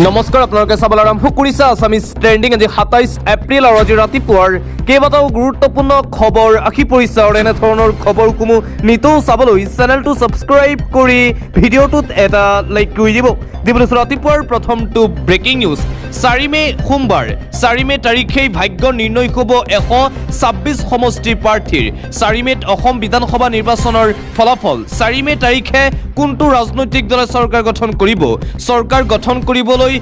নমস্কাৰ আপোনালোকে চাবলৈ আৰম্ভ কৰিছে আছামিজ ট্ৰেণ্ডিং আজি 27 এপ্ৰিল আৰু আজি ৰাতিপুৱাৰ কেইবাটাও গুৰুত্বপূৰ্ণ খবৰ আহি পৰিছে আৰু এনেধৰণৰ খবৰসমূহ নিতৌ চাবলৈ চেনেলটো ছাবস্ক্ৰাইব কৰি ভিডিঅ'টোত এটা লাইক কৰি দিবলৈ ৰাতিপুৱাৰ প্ৰথমটো ব্ৰেকিং নিউজ 4 মে সোমবাৰ 4 মে তাৰিখেই ভাগ্য নিৰ্ণয় হ'ব 126 সমষ্টিৰ প্ৰাৰ্থীৰ 4 মেত অসম বিধানসভা নিৰ্বাচনৰ ফলাফল 4 মে তাৰিখে কোনটো ৰাজনৈতিক দলে চৰকাৰ গঠন কৰিব চৰকাৰ গঠন কৰিবলৈ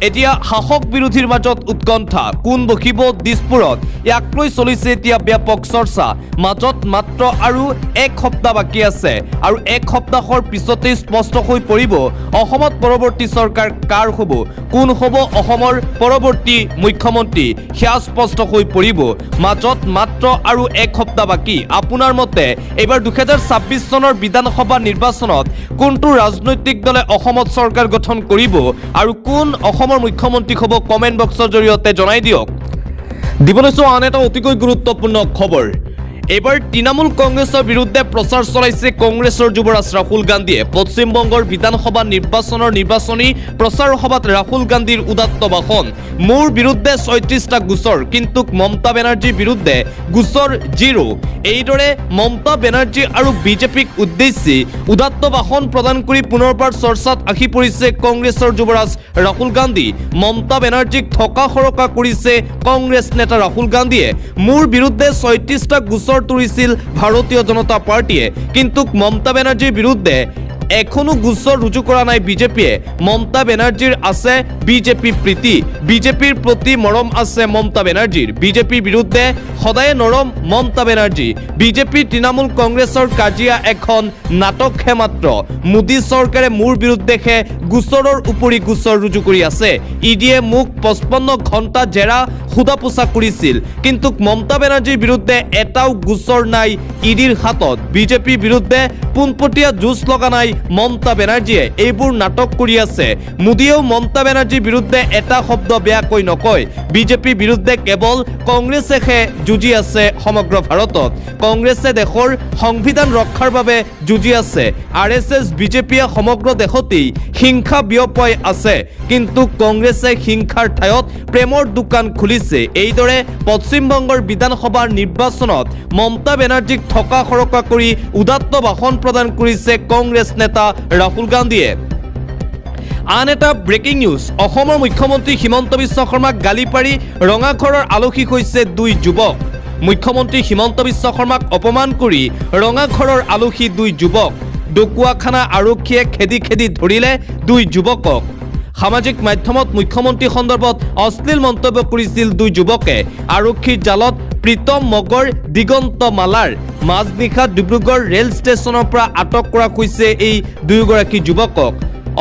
এতিয়া শাসক বিৰোধীৰ মাজত উৎকণ্ঠা কোন বহিব দিছপুৰত ইয়াক লৈ চলিছে এতিয়া ব্যাপক চৰ্চা মাজত মাত্ৰ আৰু এক সপ্তাহ বাকী আছে আৰু এক সপ্তাহৰ পিছতে স্পষ্ট হৈ পৰিব অসমত পৰৱৰ্তী চৰকাৰ কাৰ হ'ব কোন হ'ব অসমৰ পৰৱৰ্তী মুখ্যমন্ত্ৰী সেয়া স্পষ্ট হৈ পৰিব মাজত মাত্ৰ আৰু এক সপ্তাহ বাকী আপোনাৰ মতে এবাৰ 2026 চনৰ বিধানসভা নিৰ্বাচনত কোনটো ৰাজনৈতিক দলে অসমত চৰকাৰ গঠন কৰিব আৰু কোন অসমৰ মুখ্যমন্ত্ৰী হ'ব কমেন্ট বক্সৰ জৰিয়তে জনাই দিয়ক দিবলৈছো আন এটা অতিকৈ গুৰুত্বপূৰ্ণ খবৰ এবাৰ তৃণমূল কংগ্ৰেছৰ বিৰুদ্ধে প্ৰচাৰ চলাইছে কংগ্ৰেছৰ যুৱৰাজ ৰাহুল গান্ধীয়ে পশ্চিমবংগৰ বিধানসভা নিৰ্বাচনৰ নিৰ্বাচনী প্ৰচাৰ সভাত ৰাহুল গান্ধীৰ উদাত্ত ভাষণ মোৰ বিৰুদ্ধে 36টা গোচৰ কিন্তু মমতা বেনাৰ্জীৰ বিৰুদ্ধে গোচৰ 0 এইদৰে মমতা বেনাৰ্জী আৰু বিজেপিক উদ্দেশ্যি উদাত্ত ভাষণ প্ৰদান কৰি পুনৰবাৰ চৰ্চাত আহি পৰিছে কংগ্ৰেছৰ যুৱৰাজ ৰাহুল গান্ধী মমতা বেনাৰ্জীক ঠকা সৰকা কৰিছে কংগ্ৰেছ নেতা ৰাহুল গান্ধীয়ে মোৰ বিৰুদ্ধে 36টা গোচৰ তুলিছিল ভাৰতীয় জনতা পাৰ্টিয়ে কিন্তু মমতা বেনাৰ্জীৰ বিৰুদ্ধে এখনো গোচৰ ৰুজু কৰা নাই বিজেপিয়ে মমতা বেনাৰ্জীৰ আছে বিজেপি প্ৰীতি বিজেপিৰ প্ৰতি মৰম আছে মমতা বেনাৰ্জীৰ বিজেপিৰ বিৰুদ্ধে সদায় নৰম মমতা বেনাৰ্জী বিজেপি তৃণমূল কংগ্ৰেছৰ কাজিয়া এখন নাটকহে মাত্ৰ মোদী চৰকাৰে মোৰ বিৰুদ্ধে গোচৰৰ উপৰি গোচৰ ৰুজু কৰি আছে ইডিয়ে মোক 55 ঘণ্টা জেৰা খুদা পোছা কৰিছিল কিন্তু মমতা বেনাৰ্জীৰ বিৰুদ্ধে এটাও গোচৰ নাই ইডিৰ হাতত বিজেপিৰ বিৰুদ্ধে পোনপটীয়া যুঁজ লগা নাই মমতা বেনাৰ্জীয়ে এইবোৰ নাটক কৰি আছে মোদীয়েও মমতা বেনাৰ্জীৰ বিৰুদ্ধে এটা শব্দ বেয়াকৈ নকয় বিজেপিৰ বিৰুদ্ধে কেৱল কংগ্ৰেছেহে যুঁজি আছে সমগ্ৰ ভাৰতত কংগ্ৰেছে দেশৰ সংবিধান ৰক্ষাৰ বাবে যুঁজি আছে আৰএছএছ বিজেপিয়ে সমগ্ৰ দেশতেই হিংসা বিয়পাই আছে কিন্তু কংগ্ৰেছে হিংসাৰ ঠাইত প্ৰেমৰ দোকান খুলিছে এইদৰে পশ্চিমবংগৰ বিধানসভাৰ নিৰ্বাচনত মমতা বেনাৰ্জীক ঠকা সৰকা কৰি উদাত্ত ভাষণ প্ৰদান কৰিছে কংগ্ৰেছ নেতা ৰাহুল গান্ধীয়ে আন এটা ব্ৰেকিং নিউজ অসমৰ মুখ্যমন্ত্ৰী হিমন্ত বিশ্ব শৰ্মাক গালি পাৰি ৰঙাঘৰৰ আলহী হৈছে দুই যুৱক মুখ্যমন্ত্ৰী হিমন্ত বিশ্ব শৰ্মাক অপমান কৰি ৰঙাঘৰৰ আলহী দুই যুৱক ডকুৱাখানা আৰক্ষীয়ে খেদি ধৰিলে দুই যুৱকক সামাজিক মাধ্যমত মুখ্যমন্ত্ৰী সন্দৰ্ভত অশ্লীল মন্তব্য কৰিছিল দুই যুৱকে আৰক্ষীৰ জালত প্ৰীতম মগৰ দিগন্ত মালাৰ মাজনিশা ডিব্ৰুগড় ৰেল ষ্টেচনৰ পৰা আটক কৰা হৈছে এই দুয়োগৰাকী যুৱকক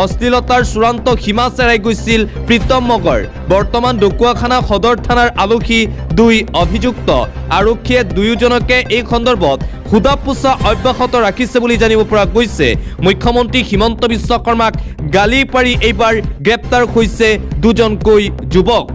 অশ্লীলতাৰ চূড়ান্ত সীমা চেৰাই গৈছিল প্ৰীতম মগৰ বৰ্তমান ডকুৱাখানা সদৰ থানাৰ আলহী দুই অভিযুক্ত আৰক্ষীয়ে দুয়োজনকে এই সন্দৰ্ভত খুদা পোছা অব্যাহত ৰাখিছে বুলি জানিব পৰা গৈছে মুখ্যমন্ত্ৰী হিমন্ত বিশ্ব শৰ্মাক গালি পাৰি এইবাৰ গ্ৰেপ্তাৰ হৈছে দুজনকৈ যুৱক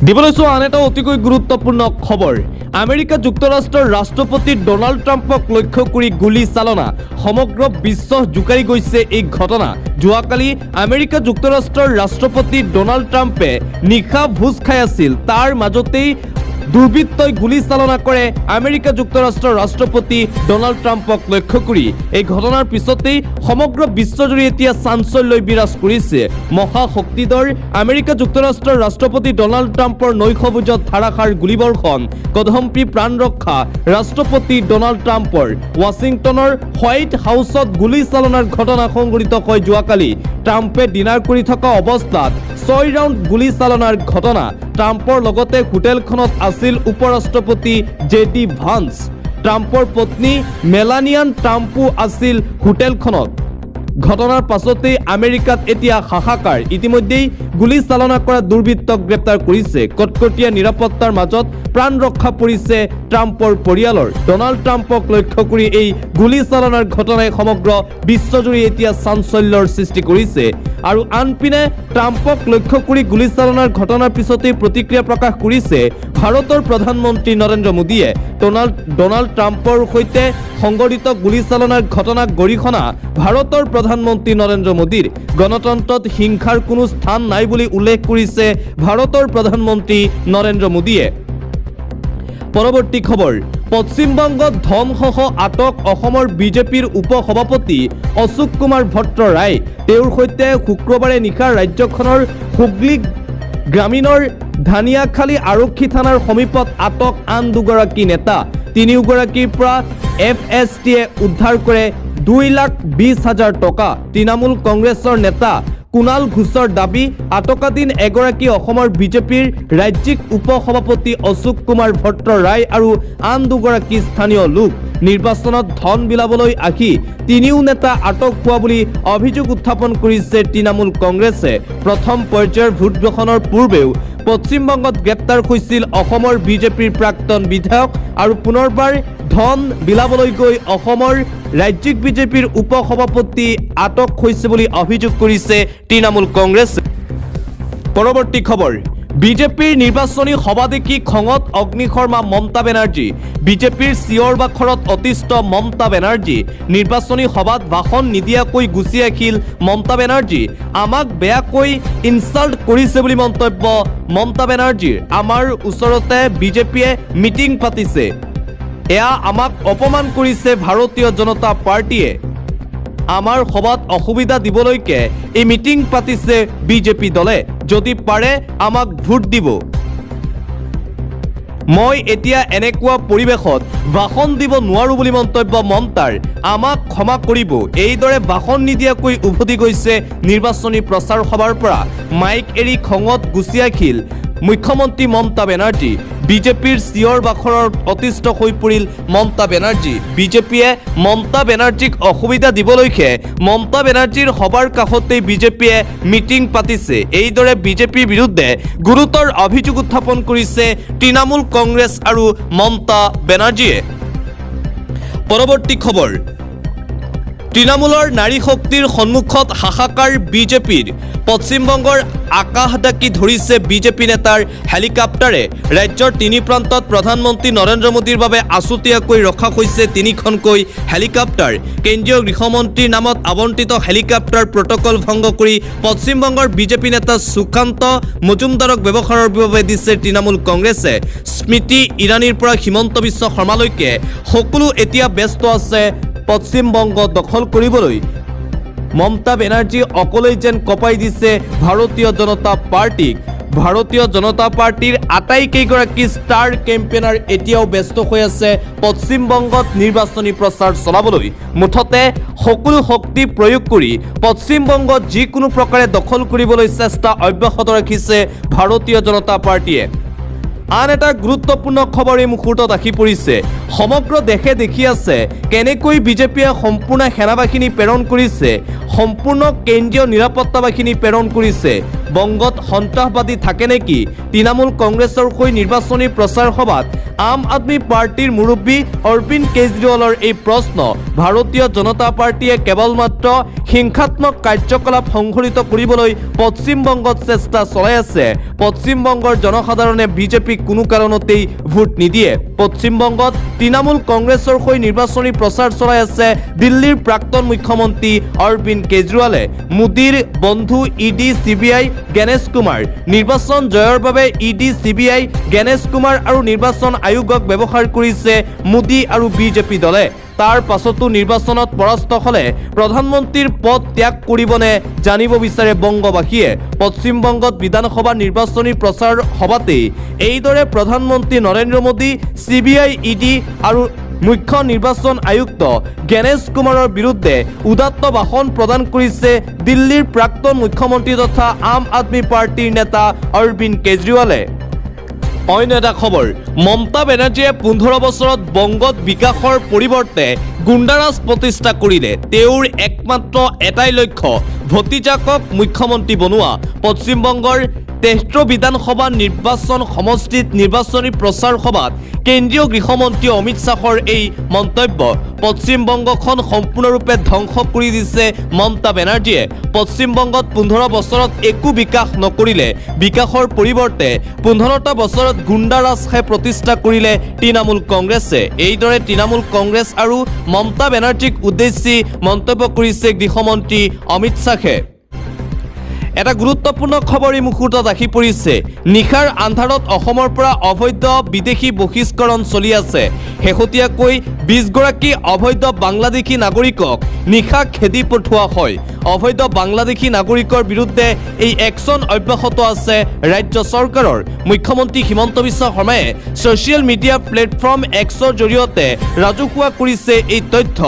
দিবলৈছো আন এটা অতিকৈ গুৰুত্বপূৰ্ণ খবৰ আমেৰিকা যুক্তৰাষ্ট্ৰৰ ৰাষ্ট্ৰপতি ডনাল্ড ট্ৰাম্পক লক্ষ্য কৰি গুলী চালনা সমগ্ৰ বিশ্ব জোকাৰি গৈছে এই ঘটনা যোৱাকালি আমেৰিকা যুক্তৰাষ্ট্ৰৰ ৰাষ্ট্ৰপতি ডনাল্ড ট্ৰাম্পে নিশা ভোজ খাই আছিল তাৰ মাজতেই দুৰ্বৃত্তই গুলী চালনা কৰে আমেৰিকা যুক্তৰাষ্ট্ৰৰ ৰাষ্ট্ৰপতি ডনাল্ড ট্ৰাম্পক লক্ষ্য কৰি এই ঘটনাৰ পিছতেই সমগ্ৰ বিশ্বজুৰি এতিয়া চাঞ্চল্যই বিৰাজ কৰিছে মহাশক্তিধৰ আমেৰিকা যুক্তৰাষ্ট্ৰৰ ৰাষ্ট্ৰপতি ডনাল্ড ট্ৰাম্পৰ নৈশভোজত ধাৰাসাৰ গুলীবৰ্ষণ কদম্পি প্ৰাণ ৰক্ষা ৰাষ্ট্ৰপতি ডনাল্ড ট্ৰাম্পৰ ৱাশ্বিংটনৰ হোৱাইট হাউচত গুলী চালনাৰ ঘটনা সংঘটিত হয় যোৱাকালি ট্ৰাম্পে ডিনাৰ কৰি থকা অৱস্থাত 6 ৰাউণ্ড গুলী চালনাৰ ঘটনা ট্ৰাম্পৰ লগতে হোটেলখনত আছিল উপৰাষ্ট্ৰপতি জেডি ভান্স ট্ৰাম্পৰ পত্নী মেলানিয়ান ট্ৰাম্পো আছিল হোটেলখনত ঘটনাৰ পাছতেই আমেৰিকাত এতিয়া হাহাকাৰ ইতিমধ্যেই গুলীচালনা কৰা দুৰ্বৃত্তক গ্ৰেপ্তাৰ কৰিছে। কটকটীয়া নিৰাপত্তাৰ মাজত প্ৰাণ ৰক্ষা পৰিছে ট্ৰাম্পৰ পৰিয়ালৰ। ডনাল্ড ট্ৰাম্পক লক্ষ্য কৰি এই গুলীচালনাৰ ঘটনাই সমগ্ৰ বিশ্বজুৰি এতিয়া চাঞ্চল্যৰ সৃষ্টি কৰিছে। আৰু আনপিনে ট্ৰাম্পক লক্ষ্য কৰি গুলীচালনাৰ ঘটনাৰ পিছতেই প্ৰতিক্ৰিয়া প্ৰকাশ কৰিছে ভাৰতৰ প্ৰধানমন্ত্ৰী নৰেন্দ্ৰ মোদীয়ে। ডনাল্ড ট্ৰাম্পৰ সৈতে সংঘটিত গুলীচালনাৰ ঘটনাক গৰিহণা ভাৰতৰ প্ৰধানমন্ত্ৰী নৰেন্দ্ৰ মোদীৰ। গণতন্ত্ৰত হিংসাৰ কোনো স্থান নাই বুলি উল্লেখ কৰিছে ভাৰতৰ প্ৰধানমন্ত্ৰী নৰেন্দ্ৰ মোদীয়ে। পৰৱৰ্তী খবৰ, পশ্চিমবংগত ধনসহ আটক অসমৰ বিজেপিৰ উপ সভাপতি অশোক কুমাৰ ভট্ট ৰায়। তেওঁৰ সৈতে শুক্ৰবাৰে নিশা ৰাজ্যখনৰ হুগলী গ্ৰামীণৰ ধানিয়াখালী আৰক্ষী থানাৰ সমীপত আটক আন দুগৰাকী নেতা। তিনিওগৰাকীৰ পৰা FSTয়ে উদ্ধাৰ কৰে 2,20,000 টকা। তৃণমূল কংগ্ৰেছৰ নেতা কুণাল ঘোষৰ দাবী, আটকাধীন এগৰাকী অসমৰ বিজেপিৰ ৰাজ্যিক উপ সভাপতি অশোক কুমাৰ ভট্ট ৰায় আৰু আন দুগৰাকী স্থানীয় লোক। নিৰ্বাচনত ধন বিলাবলৈ আহি তিনিও নেতা আটক হোৱা বুলি অভিযোগ উত্থাপন কৰিছে তৃণমূল কংগ্ৰেছে। প্ৰথম পৰ্যায়ৰ ভোট গ্ৰহণৰ পূৰ্বেও পশ্চিমবংগত গ্ৰেপ্তাৰ হৈছিল অসমৰ বিজেপিৰ প্ৰাক্তন বিধায়ক আৰু পুনৰবাৰ ধন বিলাবলৈ গৈ অসমৰ ৰাজ্যিক বিজেপিৰ উপ সভাপতি আটক হৈছে বুলি অভিযোগ কৰিছে তৃণমূল কংগ্ৰেছে। পৰৱৰ্তী খবৰ, বিজেপিৰ নিৰ্বাচনী সভা দেখি খঙত অগ্নিশৰ্মা মমতা বেনাৰ্জী। বিজেপিৰ চিঞৰ বাখৰত অতিষ্ঠ মমতা বেনাৰ্জী। নিৰ্বাচনী সভাত ভাষণ নিদিয়াকৈ গুচি আহিল মমতা বেনাৰ্জী। আমাক বেয়াকৈ ইনচাল্ট কৰিছে বুলি মন্তব্য মমতা বেনাৰ্জীৰ। আমাৰ ওচৰতে বিজেপিয়ে মিটিং পাতিছে, এয়া আমাক অপমান কৰিছে ভাৰতীয় জনতা পাৰ্টিয়ে। আমাৰ সভাত অসুবিধা দিবলৈকে এই মিটিং পাতিছে বিজেপি দলে। যদি পাৰে আমাক ভোট দিব। মই এতিয়া এনেকুৱা পৰিৱেশত ভাষণ দিব নোৱাৰো বুলি মন্তব্য মমতাৰ। আমাক ক্ষমা কৰিব। এইদৰে ভাষণ নিদিয়াকৈ উভতি গৈছে নিৰ্বাচনী প্ৰচাৰ সভাৰ পৰা। মাইক এৰি খঙত গুচি আহিল মুখ্যমন্ত্ৰী মমতা বেনাৰ্জী। বিজেপিৰ চিঞৰ বাখৰত অতিষ্ঠ হৈ পৰিল মমতা বেনাৰ্জী। বিজেপিয়ে মমতা বেনাৰ্জীক অসুবিধা দিবলৈকে মমতা বেনাৰ্জীৰ সভাৰ কাষতেই বিজেপিয়ে মিটিং পাতিছে। এইদৰে বিজেপিৰ বিৰুদ্ধে গুৰুতৰ অভিযোগ উত্থাপন কৰিছে তৃণমূল কংগ্ৰেছ আৰু মমতা বেনাৰ্জীয়ে। পৰৱৰ্তী খবৰ, তৃণমূলৰ নাৰী শক্তিৰ সন্মুখত হাহাকাৰ বিজেপিৰ। পশ্চিমবংগৰ আকাশ ডাকি ধৰিছে বিজেপি নেতাৰ হেলিকপ্টাৰে। ৰাজ্যৰ তিনি প্ৰান্তত প্ৰধানমন্ত্ৰী নৰেন্দ্ৰ মোদীৰ বাবে আছুতীয়াকৈ ৰখা হৈছে তিনিখনকৈ হেলিকপ্টাৰ। কেন্দ্ৰীয় গৃহমন্ত্ৰীৰ নামত আবণ্টিত হেলিকপ্টাৰ প্ৰটকল ভংগ কৰি পশ্চিমবংগৰ বিজেপি নেতা সুকান্ত মজুমদাৰক ব্যৱহাৰৰ বাবে দিছে তৃণমূল কংগ্ৰেছে। স্মৃতি ইৰাণীৰ পৰা হিমন্ত বিশ্ব শৰ্মালৈকে সকলো এতিয়া ব্যস্ত আছে পশ্চিমবংগ দখল কৰিবলৈ। মমতা বেনাৰ্জী অকলেই যেন কঁপাই দিছে ভাৰতীয় জনতা পাৰ্টিক। ভাৰতীয় জনতা পাৰ্টিৰ আটাইকেইগৰাকী ষ্টাৰ কেম্পেইনাৰ এতিয়াও ব্যস্ত হৈ আছে পশ্চিমবংগত নিৰ্বাচনী প্ৰচাৰ চলাবলৈ। মুঠতে সকলো শক্তি প্ৰয়োগ কৰি পশ্চিমবংগত যিকোনো প্ৰকাৰে দখল কৰিবলৈ চেষ্টা অব্যাহত ৰাখিছে ভাৰতীয় জনতা পাৰ্টিয়ে। আন এটা গুৰুত্বপূৰ্ণ খবৰ এই মুহূৰ্তত আহি পৰিছে। সমগ্ৰ দেশে দেখি আছে কেনেকৈ বিজেপিয়ে সম্পূৰ্ণ সেনাবাহিনী প্ৰেৰণ কৰিছে, সম্পূৰ্ণ কেন্দ্ৰীয় নিৰাপত্তা বাহিনী প্ৰেৰণ কৰিছে। বংগত সন্ত্ৰাসবাদী থাকে নেকি? তৃণমূল কংগ্ৰেছৰ হৈ নিৰ্বাচনী প্ৰচাৰ সভাত আম আদমি পাৰ্টিৰ মুৰব্বী অৰবিন্দ কেজৰিৱালৰ এই প্ৰশ্ন। ভাৰতীয় জনতা পাৰ্টিয়ে কেৱল মাত্ৰ হিংসাত্মক কাৰ্যকলাপ সংঘটিত কৰিবলৈ পশ্চিমবংগত চেষ্টা চলাই আছে। পশ্চিমবংগৰ জনসাধাৰণে বিজেপিক কোনো কাৰণতেই ভোট নিদিয়ে। পশ্চিমবংগত তৃণমূল কংগ্ৰেছৰ হৈ নিৰ্বাচনী প্ৰচাৰ চলাই আছে দিল্লীৰ প্ৰাক্তন মুখ্যমন্ত্ৰী অৰবিন্দ কেজৰিৱালে। মোদীৰ বন্ধু ইডি CBI গণেশ কুমাৰ। নিৰ্বাচন জয়ৰ বাবে ইডি CBI গণেশ কুমাৰ আৰু নিৰ্বাচন আয়োগক ব্যৱহাৰ কৰিছে মোদী আৰু বিজেপি দলে। তাৰ পাছতো নিৰ্বাচনত পৰাস্ত হলে প্ৰধানমন্ত্ৰীৰ পদ ত্যাগ কৰিবনে জানিব বিচাৰে বংগবাসীয়ে। পশ্চিমবংগত বিধানসভা নিৰ্বাচনী প্ৰচাৰ সভাতেই এইদৰে প্ৰধানমন্ত্ৰী নৰেন্দ্ৰ মোদী, CBI, ইডি আৰু মুখ্য নিৰ্বাচন আয়ুক্ত গণেশ কুমাৰৰ বিৰুদ্ধে উদাত্ত ভাষণ প্ৰদান কৰিছে দিল্লীৰ প্ৰাক্তন মুখ্যমন্ত্ৰী তথা আম আদমি পাৰ্টিৰ নেতা অৰবিন্দ কেজৰিৱালে। অন্য এটা খবৰ, মমতা বেনাৰ্জীয়ে 15 বছৰত বংগত বিকাশৰ পৰিৱৰ্তে গুণ্ডাৰাজ প্ৰতিষ্ঠা কৰিলে। তেওঁৰ একমাত্ৰ এটাই লক্ষ্য ভতিজাকক মুখ্যমন্ত্ৰী বনোৱা। পশ্চিমবংগৰ ৭৩ বিধানসভা নিৰ্বাচন সমষ্টিত নিৰ্বাচনী প্ৰচাৰ সভাত কেন্দ্ৰীয় গৃহমন্ত্ৰী অমিত শ্বাহৰ এই মন্তব্য। পশ্চিমবংগখন সম্পূৰ্ণৰূপে ধ্বংস কৰি দিছে মমতা বেনাৰ্জীয়ে। পশ্চিমবংগত ১৫ বছৰত একো বিকাশ নকৰিলে, বিকাশৰ পৰিৱৰ্তে ১৫টা বছৰত গুণ্ডাৰাজহে প্ৰতিষ্ঠা কৰিলে তৃণমূল কংগ্ৰেছে। এইদৰে তৃণমূল কংগ্ৰেছ আৰু মমতা বেনাৰ্জীক উদ্দেশ্যি মন্তব্য কৰিছে গৃহমন্ত্ৰী অমিত শ্বাহে। এটা গুৰুত্বপূৰ্ণ খবৰ এই মুহূৰ্তত আহি পৰিছে। নিশাৰ আন্ধাৰত অসমৰ পৰা অবৈধ বিদেশী বহিষ্কৰণ চলি আছে। শেহতীয়াকৈ ২০গৰাকী অবৈধ বাংলাদেশী নাগৰিকক নিশা খেদি পঠোৱা হয়। অবৈধ বাংলাদেশী নাগৰিকৰ বিৰুদ্ধে এই একশ্যন অব্যাহত আছে ৰাজ্য চৰকাৰৰ। মুখ্যমন্ত্ৰী হিমন্ত বিশ্ব শৰ্মাই ছ'চিয়েল মিডিয়া প্লেটফৰ্ম এক্সৰ জৰিয়তে ৰাজহুৱা কৰিছে এই তথ্য।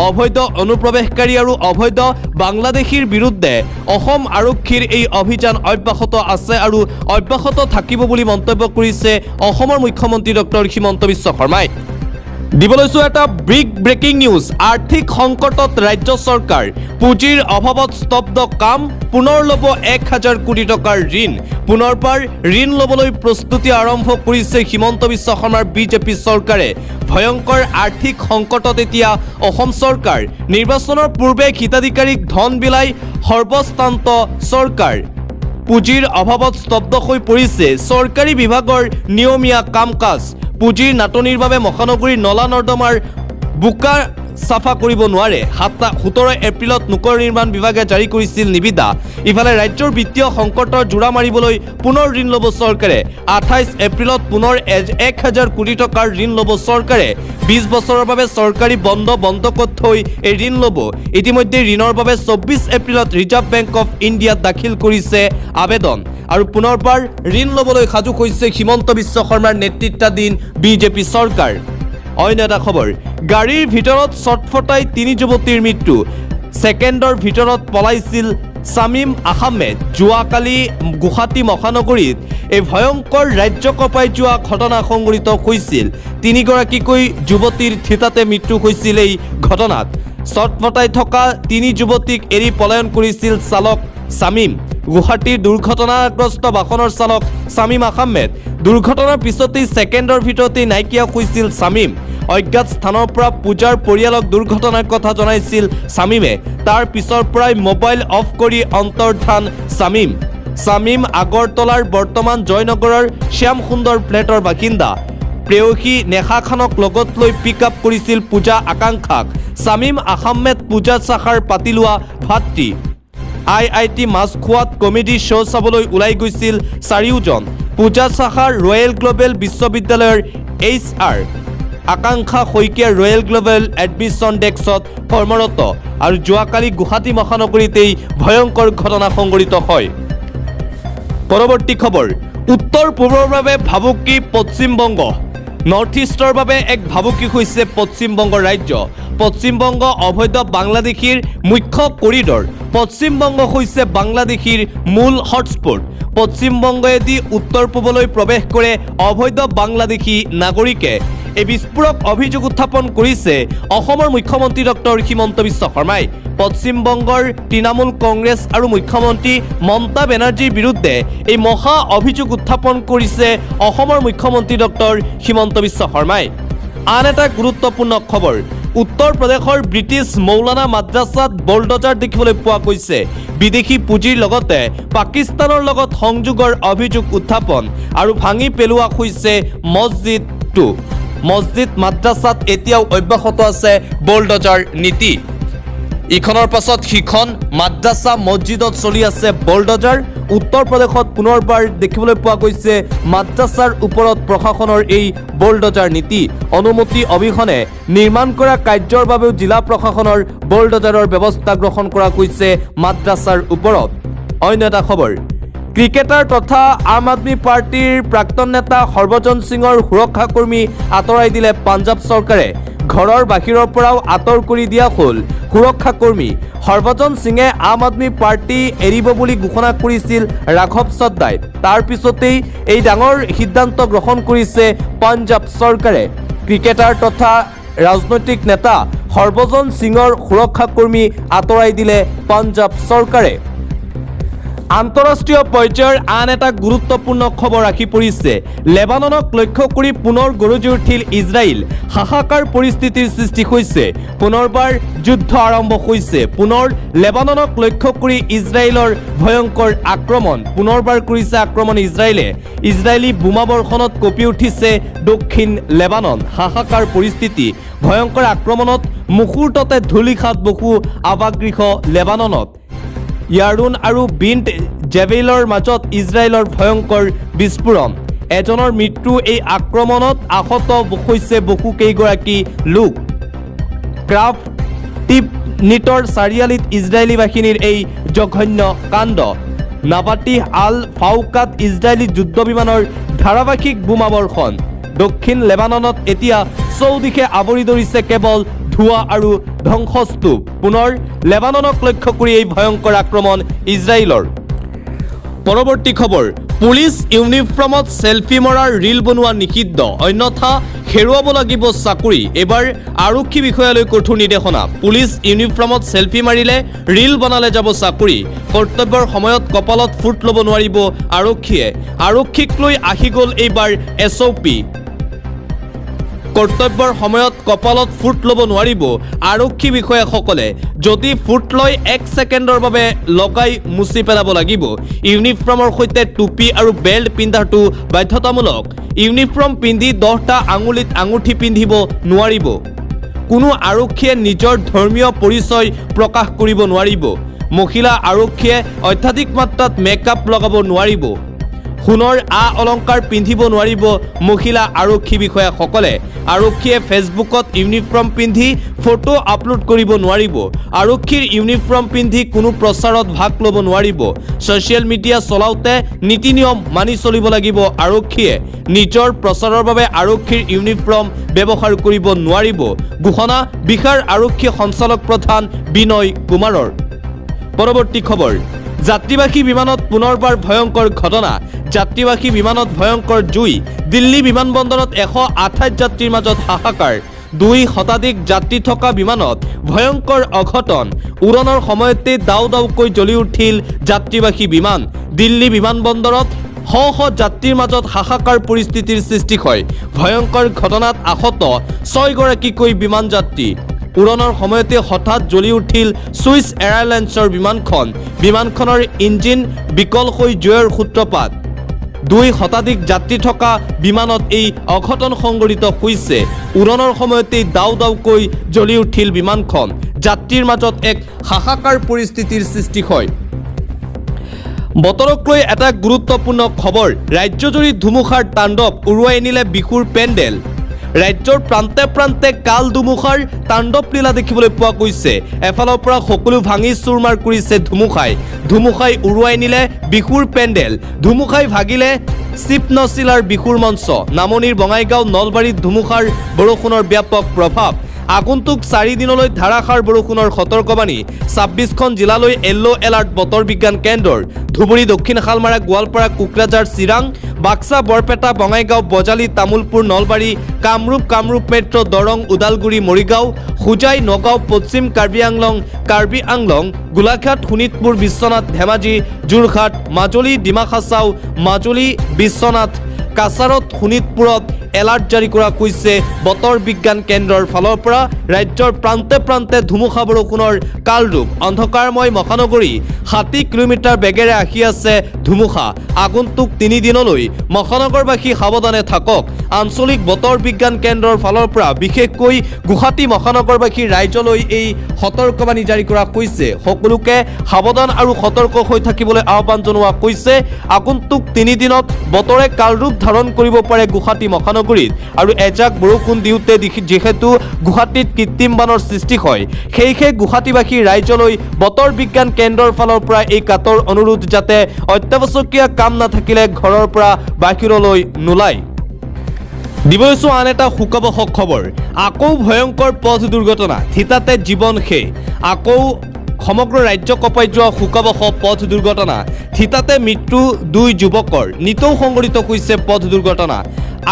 অবৈধ অনুপ্ৰৱেশকাৰী আৰু অবৈধ বাংলাদেশীৰ বিৰুদ্ধে অসম আৰক্ষীৰ এই অভিযান অব্যাহত আছে আৰু অব্যাহত থাকিব বুলি মন্তব্য কৰিছে অসমৰ মুখ্যমন্ত্ৰী ডক্টৰ হিমন্ত বিশ্ব শৰ্মাই। দিবলৈছো এটা বিগ ব্ৰেকিং নিউজ। আৰ্থিক সংকটত ৰাজ্য চৰকাৰ, পুঁজিৰ অভাৱত স্তব্ধ কাম, পুনৰ ল'ব ১,০০০ কোটি টকাৰ ঋণ। পুনৰবাৰ ঋণ ল'বলৈ প্ৰস্তুতি আৰম্ভ কৰিছে হিমন্ত বিশ্ব শৰ্মাৰ বিজেপি চৰকাৰে। ভয়ংকৰ আৰ্থিক সংকটত এতিয়া অসম চৰকাৰ। নিৰ্বাচনৰ পূৰ্বে হিতাধিকাৰীক ধন বিলাই সৰ্বস্বান্ত চৰকাৰ। পুঁজিৰ অভাৱত স্তব্ধ হৈ পৰিছে চৰকাৰী বিভাগৰ নিয়মীয়া কাম কাজ। পুঁজিৰ নাটনিৰ বাবে মহানগৰীৰ নলা নৰ্দমাৰ বোকা চাফা কৰিব নোৱাৰে। 17 এপ্ৰিলত লোক নিৰ্মাণ বিভাগে জাৰি কৰিছিল নিবিদা। ইফালে ৰাজ্যৰ বিত্তীয় সংকটৰ জোৰা মাৰিবলৈ পুনৰ ঋণ ল'ব চৰকাৰে। 28 এপ্ৰিলত পুনৰ ১,০০০ কোটি টকাৰ ঋণ ল'ব চৰকাৰে। ২০ বছৰৰ বাবে চৰকাৰী বন্ধকত থৈ এই ঋণ ল'ব। ইতিমধ্যে ঋণৰ বাবে ২৪ এপ্ৰিলত ৰিজাৰ্ভ বেংক অফ ইণ্ডিয়াত দাখিল কৰিছে আবেদন। আৰু পুনৰবাৰ ঋণ ল'বলৈ সাজু হৈছে হিমন্ত বিশ্ব শৰ্মাৰ নেতৃত্বাধীন বিজেপি চৰকাৰ। অন্য এটা খবৰ, গাড়ীৰ ভিতৰত চটফটাই ৩ যুৱতীৰ মৃত্যু। ছেকেণ্ডৰ ভিতৰত পলাইছিল শামীম আহমেদ। যোৱাকালি গুৱাহাটী মহানগৰীত এই ভয়ংকৰ ৰাজ্য কঁপাই যোৱা ঘটনা সংঘটিত হৈছিল। ৩গৰাকীকৈ যুৱতীৰ থিতাতে মৃত্যু হৈছিল এই ঘটনাত। চটফটাই থকা ৩ যুৱতীক এৰি পলায়ন কৰিছিল চালক শামীম। গুৱাহাটীৰ দুৰ্ঘটনাগ্ৰস্ত বাহনৰ চালক শামীম আহমেদ। দুৰ্ঘটনাৰ পিছতেই ছেকেণ্ডৰ ভিতৰতেই নাইকিয়া হৈছিল শামীম। অজ্ঞাত স্থানৰ পৰা পূজাৰ পৰিয়ালক দুৰ্ঘটনাৰ কথা জনাইছিল শামীমে। তাৰ পিছৰ পৰাই মোবাইল অফ কৰি অন্তৰ্ধান শামীম। শামীম আগৰতলাৰ বৰ্তমান জয়নগৰৰ শ্যাম সুন্দৰ ফ্লেটৰ বাসিন্দা। প্ৰেয়সী নেহা খানক লগত লৈ পিক আপ কৰিছিল পূজা আকাংক্ষাক। শামীম আহমেদ পূজা চাখাৰ পাতি লোৱা ভাতৃ। IIT মাছখোৱাত কমেডি শ্ব' চাবলৈ ওলাই গৈছিল 4জন। পূজা চাখাৰ ৰয়েল গ্ল'বেল বিশ্ববিদ্যালয়ৰ HR। আকাংক্ষা শইকীয়া ৰয়েল গ্ল'বেল এডমিশ্যন ডেস্কত কৰ্মৰত। আৰু যোৱাকালি গুৱাহাটী মহানগৰীতেই ভয়ংকৰ ঘটনা সংঘটিত হয়। পৰৱৰ্তী খবৰ, উত্তৰ পূবৰ বাবে ভাবুকি পশ্চিমবংগ। নৰ্থ ইষ্টৰ বাবে এক ভাবুকি হৈছে পশ্চিমবংগ ৰাজ্য। পশ্চিমবংগ অবৈধ বাংলাদেশীৰ মুখ্য কৰিডৰ। পশ্চিমবংগ হৈছে বাংলাদেশীৰ মূল হটস্পট। পশ্চিমবংগেদি উত্তৰ পূবলৈ প্ৰৱেশ কৰে অবৈধ বাংলাদেশী নাগৰিকে। এই বিস্ফোৰক অভিযোগ উত্থাপন কৰিছে অসমৰ মুখ্যমন্ত্ৰী ডক্টৰ হিমন্ত বিশ্ব শৰ্মাই। পশ্চিমবংগৰ তৃণমূল কংগ্ৰেছ আৰু মুখ্যমন্ত্ৰী মমতা বেনাৰ্জীৰ বিৰুদ্ধে এই মহা অভিযোগ উত্থাপন কৰিছে অসমৰ মুখ্যমন্ত্ৰী ডক্টৰ হিমন্ত বিশ্ব শৰ্মাই। আন এটা গুৰুত্বপূৰ্ণ খবৰ, উত্তৰ প্ৰদেশৰ ব্ৰিটিছ মৌলানা মাদ্ৰাছাত বলডজাৰ দেখিবলৈ পোৱা গৈছে। বিদেশী পুঁজিৰ লগতে পাকিস্তানৰ লগত সংযোগৰ অভিযোগ উত্থাপন আৰু ভাঙি পেলোৱা হৈছে মছজিদটো। মছজিদ মাদ্ৰাছাত এতিয়াও অব্যাহত আছে বলডজাৰ নীতি। ইখনৰ পাছত সিখন মাদ্ৰাছা মছজিদত চলি আছে বলডজাৰ। উত্তৰ প্ৰদেশত পুনৰবাৰ দেখিবলৈ পোৱা গৈছে মাদ্ৰাছাৰ ওপৰত প্ৰশাসনৰ এই বলডজাৰ নীতি। অনুমতি অবিহনে নিৰ্মাণ কৰা কাৰ্যৰ বাবেও জিলা প্ৰশাসনৰ বলডজাৰৰ ব্যৱস্থা গ্ৰহণ কৰা হৈছে মাদ্ৰাছাৰ ওপৰত। অন্য এটা খবৰ, ক্ৰিকেটাৰ তথা আম আদমি পাৰ্টিৰ প্ৰাক্তন নেতা হৰভজন সিঙৰ সুৰক্ষাকৰ্মী আঁতৰাই দিলে পাঞ্জাৱ চৰকাৰে। ঘৰৰ বাহিৰৰ পৰাও আঁতৰ কৰি দিয়া হ'ল সুৰক্ষাকৰ্মী। হৰভজন সিঙে আম আদমি পাৰ্টি এৰিব বুলি ঘোষণা কৰিছিল ৰাঘৱ চদ্দাই। তাৰ পিছতেই এই ডাঙৰ সিদ্ধান্ত গ্ৰহণ কৰিছে পাঞ্জাৱ চৰকাৰে। ক্ৰিকেটাৰ তথা ৰাজনৈতিক নেতা হৰভজন সিঙৰ সুৰক্ষাকৰ্মী আঁতৰাই দিলে পাঞ্জাৱ চৰকাৰে। আন্তঃৰাষ্ট্ৰীয় পৰ্যায়ৰ আন এটা গুৰুত্বপূৰ্ণ খবৰ আহি পৰিছে। লেবাননক লক্ষ্য কৰি পুনৰ গৰজি উঠিল ইজৰাইল। হাহাকাৰ পৰিস্থিতিৰ সৃষ্টি হৈছে। পুনৰবাৰ যুদ্ধ আৰম্ভ হৈছে। পুনৰ লেবাননক লক্ষ্য কৰি ইজৰাইলৰ ভয়ংকৰ আক্ৰমণ। পুনৰবাৰ কৰিছে আক্ৰমণ ইজৰাইলে। ইজৰাইলী বোমাবৰ্ষণত কঁপি উঠিছে দক্ষিণ লেবানন। হাহাকাৰ পৰিস্থিতি। ভয়ংকৰ আক্ৰমণত মুহূৰ্ততে ধূলিসাৎ বহু আৱাসগৃহ লেবাননত। ইয়াৰুন আৰু বিন্ট জেভেইলৰ মাজত ইজৰাইলৰ ভয়ংকৰ বিস্ফোৰণ। এজনৰ মৃত্যু। এই আক্ৰমণত আহত হৈছে বহু কেইগৰাকী লোক। ক্ৰাফ টিপনিটৰ চাৰিআলিত ইজৰাইলী বাহিনীৰ এই জঘন্য কাণ্ড। নাবাটিহ আল ফাউকাত ইজৰাইলী যুদ্ধ বিমানৰ ধাৰাবাহিক বোমাবৰ্ষণ। দক্ষিণ লেবাননত এতিয়া চৌদিশে আৱৰি ধৰিছে কেৱল ধোঁৱা আৰু ধ্বংসস্তূপ। পুনৰ লেবাননক লক্ষ্য কৰি এই ভয়ংকৰ আক্ৰমণ ইজৰাইলৰ। পৰৱৰ্তী খবৰ, পুলিচ ইউনিফৰ্মত চেলফি মৰাৰ ৰীল বনোৱা নিষিদ্ধ, অন্যথা হেৰুৱাব লাগিব চাকৰি। এইবাৰ আৰক্ষী বিষয়ালৈ কঠোৰ নিৰ্দেশনা। পুলিচ ইউনিফৰ্মত চেলফি মাৰিলে ৰীল বনালে যাব চাকৰি। কৰ্তব্যৰ সময়ত কপালত ফুট ল'ব নোৱাৰিব আৰক্ষীয়ে। আৰক্ষীক লৈ আহি গ'ল এইবাৰ SOP। কৰ্তব্যৰ সময়ত কপালত ফুট ল'ব নোৱাৰিব আৰক্ষী বিষয়াসকলে। যদি ফুট লয় 1 ছেকেণ্ডৰ বাবে লগাই মুচি পেলাব লাগিব। ইউনিফৰ্মৰ সৈতে টুপি আৰু বেল্ট পিন্ধাটো বাধ্যতামূলক। ইউনিফৰ্ম পিন্ধি 10টা আঙুলিত আঙুঠি পিন্ধিব নোৱাৰিব। কোনো আৰক্ষীয়ে নিজৰ ধৰ্মীয় পৰিচয় প্ৰকাশ কৰিব নোৱাৰিব। মহিলা আৰক্ষীয়ে অত্যাধিক মাত্ৰাত মেকআপ লগাব নোৱাৰিব। সোণৰ অলংকাৰ পিন্ধিব নোৱাৰিব মহিলা আৰক্ষী বিষয়াসকলে। আৰক্ষীয়ে ফেচবুকত ইউনিফৰ্ম পিন্ধি ফটো আপলোড কৰিব নোৱাৰিব। আৰক্ষীৰ ইউনিফৰ্ম পিন্ধি কোনো প্ৰচাৰত ভাগ ল'ব নোৱাৰিব। ছ'চিয়েল মিডিয়া চলাওঁতে নীতি নিয়ম মানি চলিব লাগিব আৰক্ষীয়ে। নিজৰ প্ৰচাৰৰ বাবে আৰক্ষীৰ ইউনিফৰ্ম ব্যৱহাৰ কৰিব নোৱাৰিব। ঘোষণা বিহাৰ আৰক্ষী সঞ্চালক প্ৰধান বিনয় কুমাৰৰ। পৰৱৰ্তী খবৰ, যাত্ৰীবাহী বিমানত পুনৰবাৰ ভয়ংকৰ ঘটনা। যাত্ৰীবাহী বিমানত ভয়ংকৰ জুই। দিল্লী বিমানবন্দৰত 128 যাত্ৰীৰ মাজত হাহাকাৰ। 2 শতাধিক যাত্ৰী থকা বিমানত ভয়ংকৰ অঘটন। উৰণৰ সময়তে দাও দাওকৈ জ্বলি উঠিল যাত্ৰীবাহী বিমান। দিল্লী বিমানবন্দৰত শ যাত্ৰীৰ মাজত হাহাকাৰ পৰিস্থিতিৰ সৃষ্টি হয়। ভয়ংকৰ ঘটনাত আহত 6 গৰাকীকৈ বিমান যাত্ৰী। উৰণৰ সময়তে হঠাৎ জ্বলি উঠিল ছুইছ এয়াৰলাইন্সৰ বিমানখন। বিমানখনৰ ইঞ্জিন বিকল হৈ জুইৰ সূত্ৰপাত। 2 শতাধিক যাত্ৰী থকা বিমানত এই অঘটন সংঘটিত হৈছে। উৰণৰ সময়তে দাও দাওকৈ জ্বলি উঠিল বিমানখন। যাত্ৰীৰ মাজত এক হাহাকাৰ পৰিস্থিতিৰ সৃষ্টি হয়। বতৰক লৈ এটা গুৰুত্বপূৰ্ণ খবৰ, ৰাজ্যজুৰি ধুমুহাৰ তাণ্ডৱ উৰুৱাই নিলে বিহুৰ পেণ্ডেল। ৰাজ্যৰ প্ৰান্তে প্ৰান্তে কাল ধুমুহাৰ তাণ্ডৱ লীলা দেখিবলৈ পোৱা গৈছে। এফালৰ পৰা সকলো ভাঙি চুৰমাৰ কৰিছে ধুমুহাই। ধুমুহাই উৰুৱাই নিলে বিহুৰ পেণ্ডেল। ধুমুহাই ভাগিলে চিপনচিলাৰ বিহুৰ মঞ্চ। নামনিৰ বঙাইগাঁও নলবাৰীত ধুমুহাৰ বৰষুণৰ ব্যাপক প্ৰভাৱ। আগন্তুক 4 দিনলৈ ধাৰাসাৰ বৰষুণৰ সতৰ্কবাণী। 26খন জিলালৈ য়েল্লো এলাৰ্ট বতৰ বিজ্ঞান কেন্দ্ৰৰ। ধুবুৰী, দক্ষিণ শালমাৰা, গোৱালপাৰা, কোকৰাঝাৰ, চিৰাং, বাক্সা, বৰপেটা, বঙাইগাঁও, বজালী, তামুলপুৰ, নলবাৰী, কামৰূপ মেট্ৰ', দৰং, ওদালগুৰি, মৰিগাঁও, হোজাই, নগাঁও, পশ্চিম কাৰ্বি আংলং, গোলাঘাট, শোণিতপুৰ, বিশ্বনাথ, ধেমাজি, যোৰহাট, মাজুলী, ডিমা হাছাও, মাজুলী, বিশ্বনাথ, কাছাৰত, শোণিতপুৰত এলাৰ্ট জাৰি কৰা হৈছে বতৰ বিজ্ঞান কেন্দ্ৰৰ ফালৰ পৰা। ৰাজ্যৰ প্ৰান্তে প্ৰান্তে ধুমুহা বৰষুণৰ কালৰূপ। অন্ধকাৰময় মহানগৰী 60 কিলোমিটাৰ বেগেৰে আহি আছে ধুমুহা। আগন্তুক 3 দিনলৈ মহানগৰবাসী সাৱধানে থাকক। আঞ্চলিক বতৰ বিজ্ঞান কেন্দ্ৰৰ ফালৰ পৰা বিশেষকৈ গুৱাহাটী মহানগৰবাসীৰ ৰাইজলৈ এই সতৰ্কবাণী জাৰি কৰা হৈছে। সকলোকে সাৱধান আৰু সতৰ্ক হৈ থাকিবলৈ আহ্বান জনোৱা হৈছে। আগন্তুক 3 দিনত বতৰে কালৰূপ ধাৰণ কৰিব পাৰে গুৱাহাটী মহানগৰীত আৰু এজাক বৰষুণ দিওঁতে যিহেতু গুৱাহাটীত কৃত্ৰিম বানৰ সৃষ্টি হয়, সেয়েহে গুৱাহাটীবাসী ৰাইজলৈ বতৰ বিজ্ঞান কেন্দ্ৰৰ ফালৰ পৰা এই কাতৰ অনুৰোধ যাতে অত্যাৱশ্যকীয় কাম নাথাকিলে ঘৰৰ পৰা বাহিৰলৈ নোলায়। দিবলৈছো আন এটা শোকাবহ খবৰ। আকৌ ভয়ংকৰ পথ দুৰ্ঘটনা, থিতাতে জীৱন শেষ। আকৌ সমগ্ৰ ৰাজ্য কঁপাই যোৱা শোকাবহ পথ দুৰ্ঘটনা। থিতাতে মৃত্যু 2 যুৱকৰ। নিতৌ সংঘটিত হৈছে পথ দুৰ্ঘটনা।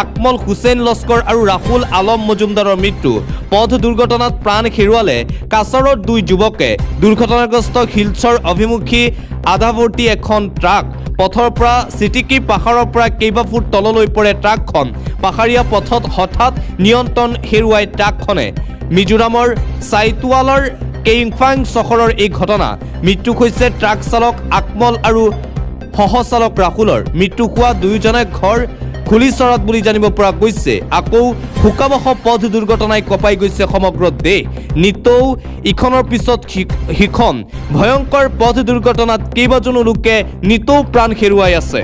আকমল হুছেইন লস্কৰ আৰু ৰাহুল আলম মজুমদাৰৰ মৃত্যু। পথ দুৰ্ঘটনাত প্ৰাণ হেৰুৱালে কাছাৰৰ 2 যুৱকে। দুৰ্ঘটনাগ্ৰস্ত শিলচৰ অভিমুখী আধাভৰ্তি এখন ট্ৰাক। পথৰ পৰা চিটিকি পাহাৰৰ পৰা কেইবা ফুট তললৈ পৰে ট্ৰাকখন। পাহাৰীয়া পথত হঠাৎ নিয়ন্ত্ৰণ হেৰুৱাই ট্ৰাকখনে। মিজোৰামৰ চাইতুৱালৰ কেইংফাং চহৰৰ এই ঘটনা। মৃত্যু হৈছে ট্ৰাক চালক আকমল আৰু সহচালক ৰাহুলৰ। মৃত্যু হোৱা দুয়োজনে ঘৰ খুলিচৰত বুলি জানিব পৰা গৈছে। আকৌ শোকাবহ পথ দুৰ্ঘটনাই কঁপাই গৈছে সমগ্ৰ দেশ। নিতৌ ইখনৰ পিছত সিখন ভয়ংকৰ পথ দুৰ্ঘটনাত কেইবাজনো লোকে নিতৌ প্ৰাণ হেৰুৱাই আছে।